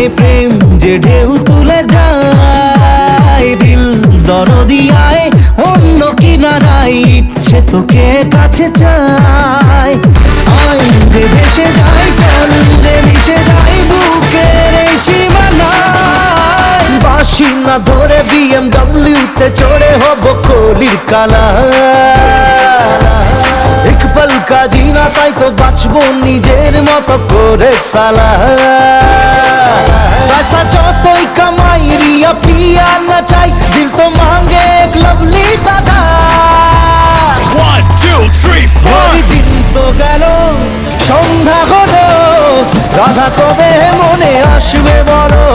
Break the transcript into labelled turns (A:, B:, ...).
A: দরিয়ায় প্রেম যে ঢেউ তুলে যায়, দিল দরদিয়ায় অন্য কিনারায় ইচ্ছে তোকে কাছে চায়। আয় রে ভেসে যাই, চল রে মিশে যাই বুকের এই সীমানায়। বাঁশি না ধরে BMW তে চড়ে হব কলির কালা। এক পল কা জিনা তাই তো বাঁচবো নিজের মতো করে সালা। पैसा যতই কামাই রিয়া পিয়া না চাই, দিল তো মাঙ্গে এক লভলি দাদা।
B: 1 2 3 4
A: দিন তো গেল সন্ধ্যা হলো, রাধা কবে মনে আসবে বলো।